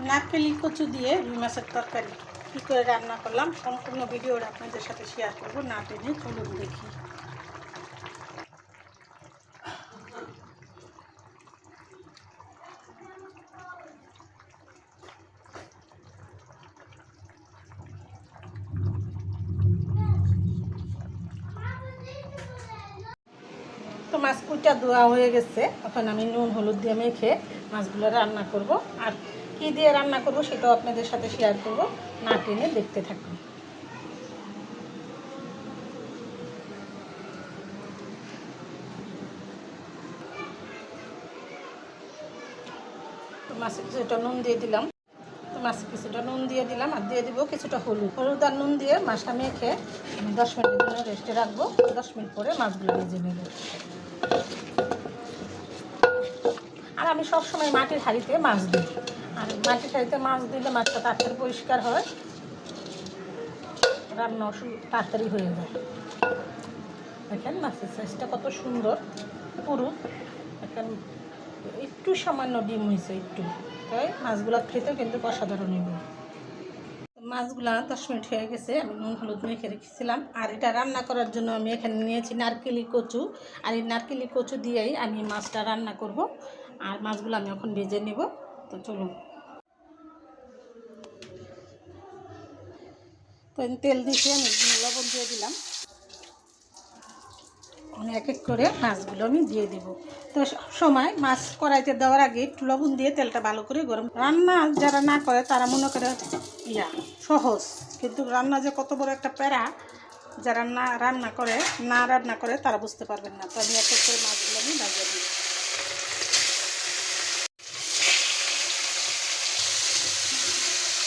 নারকেলি কচু দিয়ে রুই মাছের তরকারি কী করে রান্না করলাম সম্পূর্ণ ভিডিওটা আপনাদের সাথে শেয়ার করব, না টেনে চলুন দেখি। তো মাছ কুইটা ধোয়া হয়ে গেছে, এখন আমি নুন হলুদ দিয়ে মেখে মাছগুলো রান্না করব। আর কী দিয়ে রান্না করব সেটাও আপনাদের সাথে শেয়ার করব, না টেনে দেখতে থাকুন। তো মাছে কিছুটা নুন দিয়ে দিলাম, আর দিয়ে দিব কিছুটা হলুদ আর নুন দিয়ে মাছটা মেখে আমি 10 মিনিটের জন্য রেস্টে রাখবো। 10 মিনিট পরে মাছগুলো ভেজে নেব। আর আমি সবসময় মাটির হাঁড়িতে মাছ দিই, আর মাটির হাঁড়িতে মাছ দিলে মাছটা তাড়াতাড়ি পরিষ্কার হয়, রান্না তাড়াতাড়ি হয়ে যায়। দেখেন মাছের সাইজটা কত সুন্দর, পুরো এখন একটু সামান্য ডিম হয়েছে একটু, তাই মাছগুলো খেতে কিন্তু অসাধারণ হইব। মাছগুলা 10 মিনিট হয়ে গেছে, আমি নুন হলুদ মেখে রেখেছিলাম। আর এটা রান্না করার জন্য আমি এখানে নিয়েছি নারকেলি কচু, আর এই নারকেলি কচু দিয়েই আমি মাছটা রান্না করব। আর মাছগুলো আমি এখন ভেজে নেব। তো চলুন, তো তেল দিয়ে আমি লবণ দিয়ে দিলাম। এক এক করে মাছগুলো আমি দিয়ে দেব। তো সময় মাছ কড়াইতে দেওয়ার আগে একটু লবণ দিয়ে তেলটা ভালো করে গরম। রান্না যারা না করে তারা মনে করে সহজ, কিন্তু রান্না যে কত বড় একটা প্যারা, যারা রান্না করে তারা বুঝতে পারবেন না। তো আমি এক এক করে মাছগুলো আমি ভাজিয়ে দিই।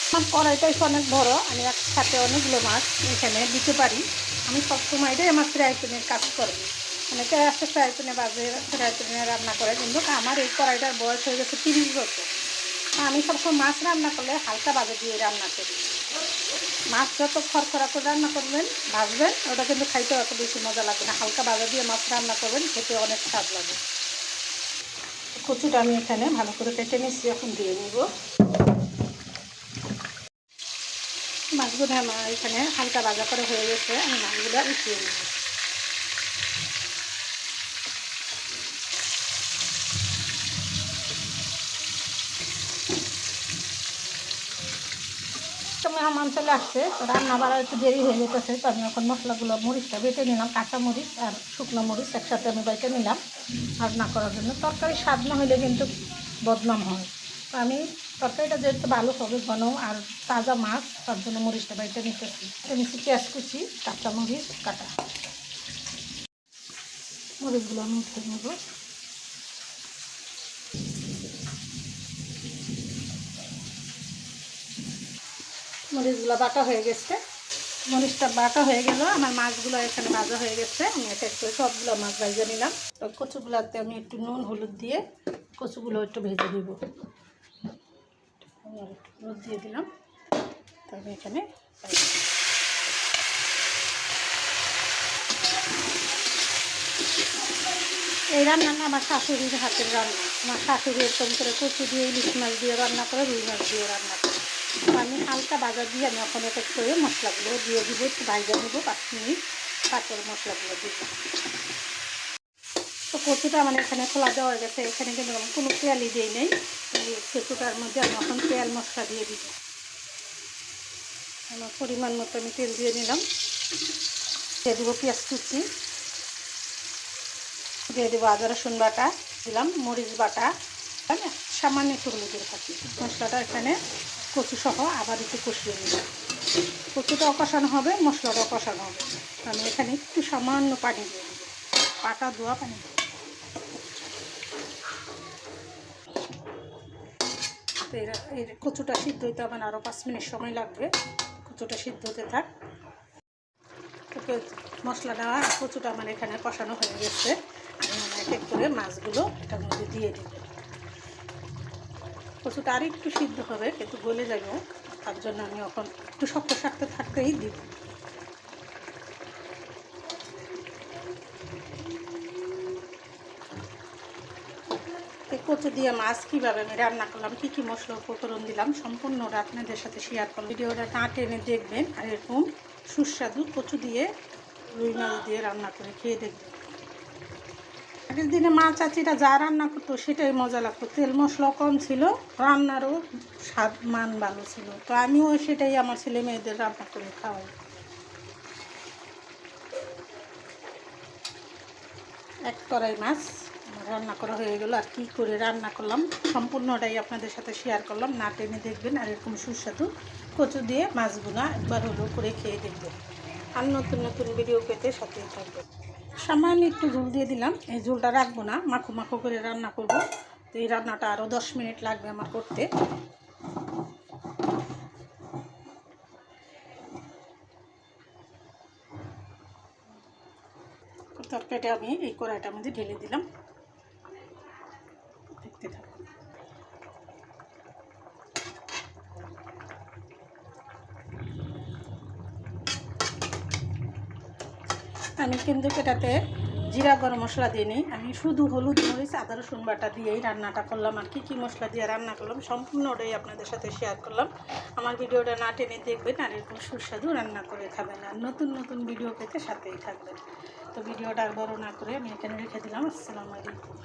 আমার কড়াইটাই অনেক বড়, আমি একসাথে অনেকগুলো মাছ এখানে দিতে পারি। আমি সবসময় এটাই আমার ফ্রাই প্যানের কাজ করে। অনেকে আছে ফ্রাই প্যানে বাজে, ফ্রাই প্যানে রান্না করে, কিন্তু আমার এই কড়াইটার বয়স হয়ে গেছে 30 বছর। আমি সবসময় মাছ রান্না করলে হালকা বাজে দিয়ে রান্না করি। মাছ যত খরখরা করে রান্না করবেন, ভাজবেন, ওটা কিন্তু খাইতে অত বেশি মজা লাগবে না। হালকা বাজা দিয়ে মাছ রান্না করবেন, খেতে অনেক স্বাদ লাগে। কচুটা আমি এখানে ভালো করে কেটে নিচ্ছি, এখন দিয়ে নেব। মাছগুলো আমার এখানে হালকা ভাজা করে হয়ে গেছে, আমি মাছগুলো উঠিয়ে নেব। মেহমান চলে আসছে, তো রান্না বাড়া একটু দেরি হয়ে যেতেছে। তো আমি এখন মশলাগুলো, মরিচটা বেটে নিলাম, কাঁচা মরিচ আর শুকনো মরিচ একসাথে আমি বেটে নিলাম রান্না করার জন্য। তরকারি স্বাদ না হলে কিন্তু বদনাম হয়। তো আমি তরকারিটা যেহেতু ভালো হবে, ঘন আর তাজা মাছ, তার জন্য মরিচটা বেটে নিতেছি। পেঁয়াজ কুচি, কাঁচা মরিচ কাটা, মরিচগুলো আমি উঠে নেব। মরিচগুলো বাটা হয়ে গেছে, মরিচটা বাটা হয়ে গেল। আমার মাছগুলো এখানে ভাজা হয়ে গেছে, আমি এক এক করে সবগুলো মাছ ভেজে নিলাম। তো কচুগুলোতে আমি একটু নুন হলুদ দিয়ে কচুগুলো একটু ভেজে দিব। আমি আর একটু হলুদ দিয়ে দিলাম। তো আমি এখানে এই রান্নাটা আমার শাশুড়ির হাতের রান্না। আমার শাশুড়ি এরকম করে কচু দিয়ে, ইলিশ মাছ দিয়ে রান্না করে, রুই মাছ দিয়ে রান্না করে। তো আমি হালকা বাজার দিয়ে আমি এখন এক এক করে মশলাগুলো দিয়ে দিব, একটু ভাজা নেব 5 মিনিট, তারপরে মশলাগুলো দিব। তো কচুটা আমার এখানে খোলা দেওয়া হয়ে গেছে, এখানে কিন্তু আমি কোনো তেলই দিই নেই। কচুটার মধ্যে আমি এখন তেল মশলা দিয়ে দিব। আমার পরিমাণ মতো আমি তেল দিয়ে নিলাম। দিয়ে দেবো পেঁয়াজ কুচি, দিয়ে দেবো আদা রসুন বাটা, দিলাম মরিচ বাটা, সামান্য একটু হলুদের ফাঁকি। মশলাটা এখানে কচু সহ আবার একটু কষিয়ে নিলাম। কচুটাও কষানো হবে, মশলাটাও কষানো হবে। আমি এখানে একটু সামান্য পানি দিয়ে দেবো, পাটা ধোয়া পানি। তো এই কচুটা সিদ্ধ হইতে আমার আরও 5 মিনিট সময় লাগবে। কচুটা সিদ্ধ হতে থাক। মশলা দেওয়া কচুটা আমার এখানে কষানো হয়ে গেছে। আমি এক এক করে মাছগুলো এটার মধ্যে দিয়ে দিব। কচুটা আর একটু সিদ্ধ হবে, কিন্তু গলে যাবে, তার জন্য আমি এখন একটু শক্ত থাকতেই দিব। কচু দিয়ে মাছ কীভাবে আমি রান্না করলাম, কী কী মশলা উপকরণ দিলাম, সম্পূর্ণটা আপনাদের সাথে শেয়ার করলাম। ভিডিওটা না টেনে দেখবেন, আর এরকম সুস্বাদু কচু দিয়ে রুই মাছ দিয়ে রান্না করে খেয়ে দেখবেন। আগের দিনে মা চাচিরা যা রান্না করতো সেটাই মজা লাগতো, তেল মশলা কম ছিল, রান্নারও স্বাদ মান ভালো ছিল। তো আমিও সেটাই আমার ছেলে মেয়েদের রান্না করে খাওয়াই। এক কড়াই মাছ রান্না করা হয়ে গেল। আর কী করে রান্না করলাম সম্পূর্ণটাই আপনাদের সাথে শেয়ার করলাম, না টেনে দেখবেন। আর এরকম সুস্বাদু কচু দিয়ে মাছ বোনা একবার হলেও করে খেয়ে দেখবেন। আর নতুন নতুন ভিডিও পেতে সাথেই থাকবেন। সামান্য একটু ঝোল দিয়ে দিলাম, এই ঝোলটা রাখবো না, মাখো মাখো করে রান্না করব। তো এই রান্নাটা আরও 10 মিনিট লাগবে আমার করতে। তরকারিটা আমি এই কড়াইটার মধ্যে ঢেলে দিলাম, দেখতে থাকুন। আমি কিন্তু এটাতে জিরা গরম মশলা দিয়ে নিই, আমি শুধু হলুদ মরিচ আদা রসুন বাটা দিয়েই রান্নাটা করলাম। আর কী কী মশলা দিয়ে রান্না করলাম সম্পূর্ণটাই আপনাদের সাথে শেয়ার করলাম। আমার ভিডিওটা না টেনে দেখবেন, আর এরকম সুস্বাদু রান্না করে খাবেন। আর নতুন নতুন ভিডিও পেতে সাথেই থাকবেন। তো ভিডিওটা আর বড় না করে আমি এখানে রেখে দিলাম। আসসালামু আলাইকুম।